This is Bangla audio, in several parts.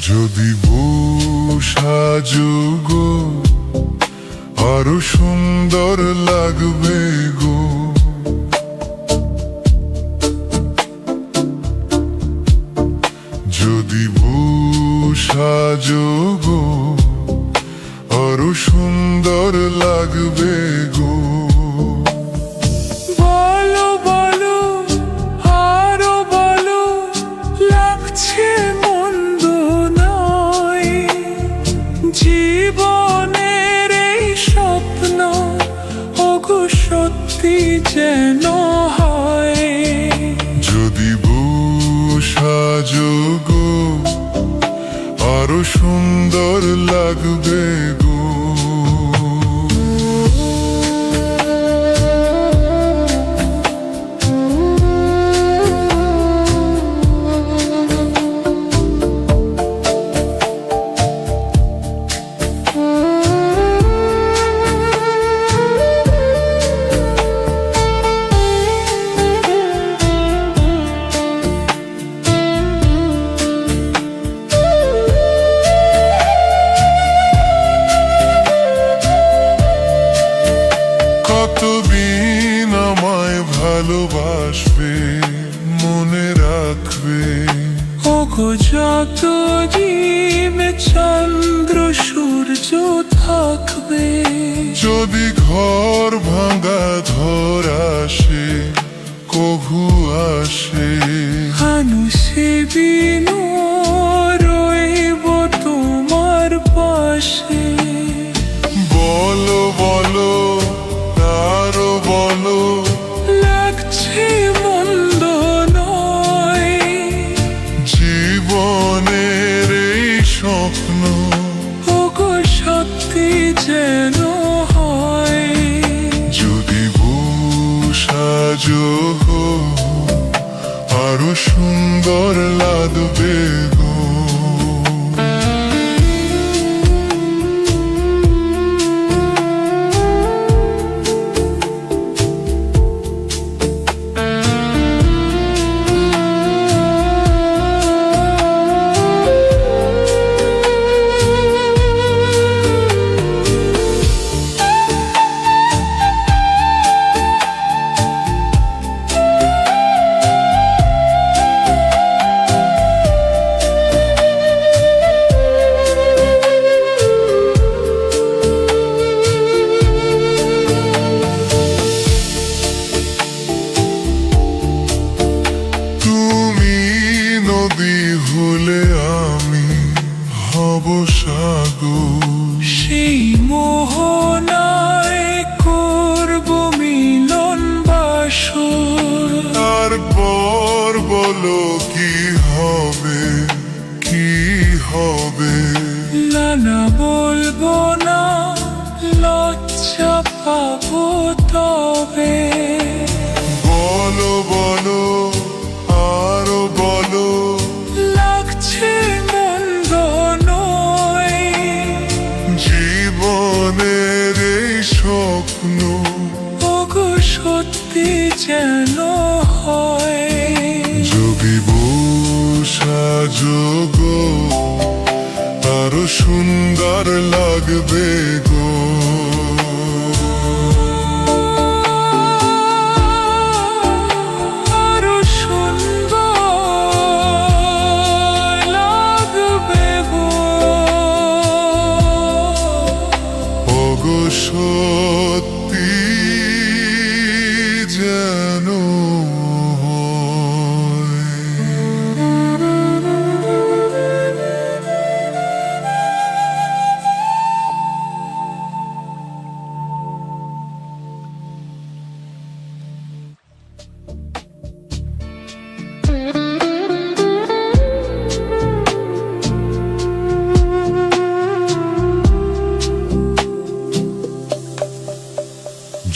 যদি বউ সাজো গো আরো সুন্দর লাগবে গো। যদি বউ সাজো গো আরো সুন্দর লাগবে গো। বলো বলো আরো বলো, লাগছে মন্দ নয়, জীবনের এই স্বপ্ন ওগো সত্যি যেন হয়। যদি বউ সাজো গো আরো সুন্দর লাগবে গো। কতদিন আমায় ভালোবাসবে, মনে রাখবে ওগো যত জীবে চন্দ্র সূর্য থাকবে। যদি ঘর ভাঙা ধর আসে, কভু আসে মানুষে বিনু রইব তোমার পাশে। বলো বলো আরো বলো, লাগছে মন্দ নয়, জীবনের এই স্বপ্ন ওগো সত্যি যেন হয়। যদি বউ সাজো গো আরো সুন্দর লাগবে গো। নদী হলে আমি হব সাগর, সেই মোহনায় করব মিলন বাসর। তারপর বলো কি হবে, কি হবে না বলবো না, লজ্জা পাবো তবে। বলো বলো আরো বলো, লাগছে মন্দ নয়, জীবনের এই স্বপ্ন ওগো সত্যি যেন হয়। যদি বউ সাজো গো আরো সুন্দর লাগবে গো। আরো সুন্দর লাগবে গো। ওগো সত্যি যেন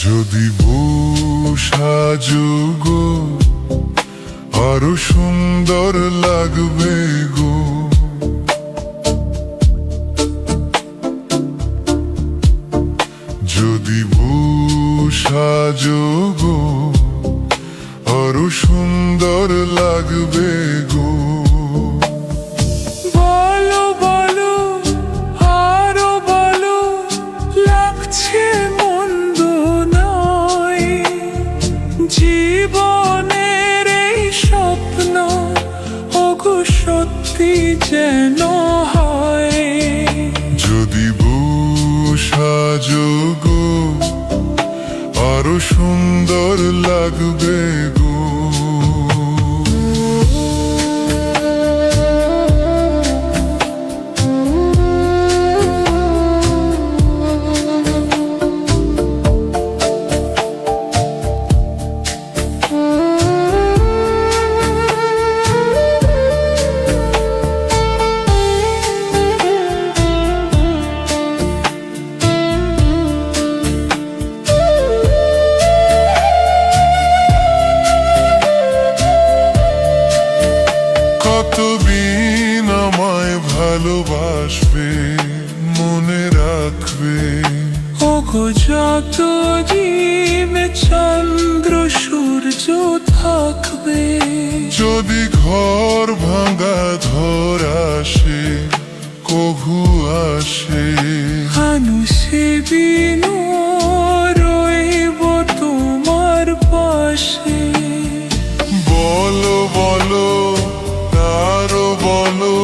যদি বউ সাজো গো আরো সুন্দর লাগবে গো। যদি বউ সাজো গো আরো সুন্দর লাগবে গো। বলো সত্যি যেন হয়। যদি বউ সাজো গো আরো সুন্দর লাগবে গো। কতদিন আমায় ভালোবাসবে মনে রাখবে। ওগো যতদিন চন্দ্র সূর্য থাকবে। যদি ঘর ভাঙা ধর আসে কভু আসে, মানুষে বিনু রইব তোমার পাশে। বলো বলো আরো বলো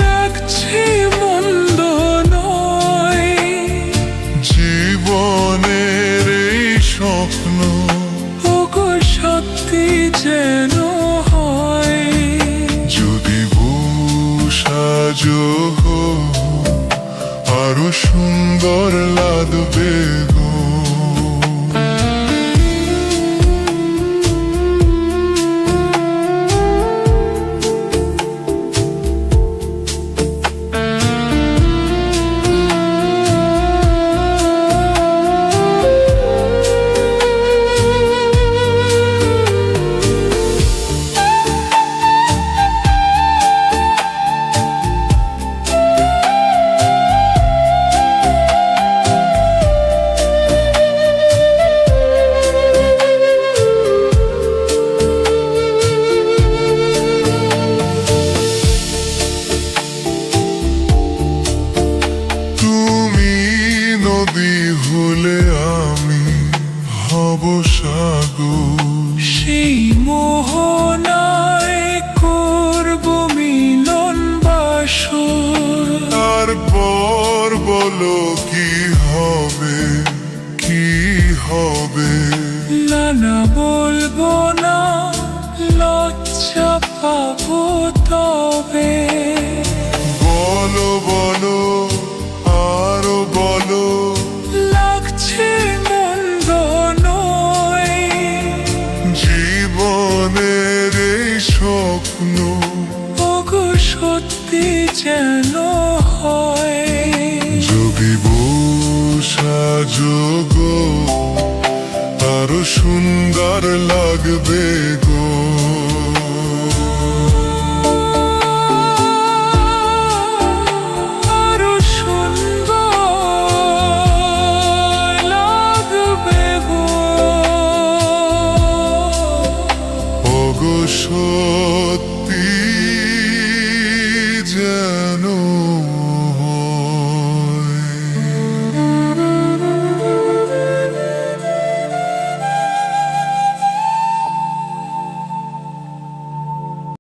লাগছে মন্দ নয়। জীবনের এই স্বপ্ন ওগো সত্যি যেন হয়। যদি বউ সাজো গো আরো সুন্দর লাগবে গো। হলে আমি হব সাগর। সেই মোহনায় করব মিলন বাসর। তারপর বলো কি হবে কি হবে। না না বলবো না, লজ্জা পাবো তবে। বলো বলো আরো বলো লাগছে মন্দ নয়। জীবনের এই স্বপ্ন ওগো সত্যি যেন হয়। যদি বউ সাজো গো আরো সুন্দর লাগবে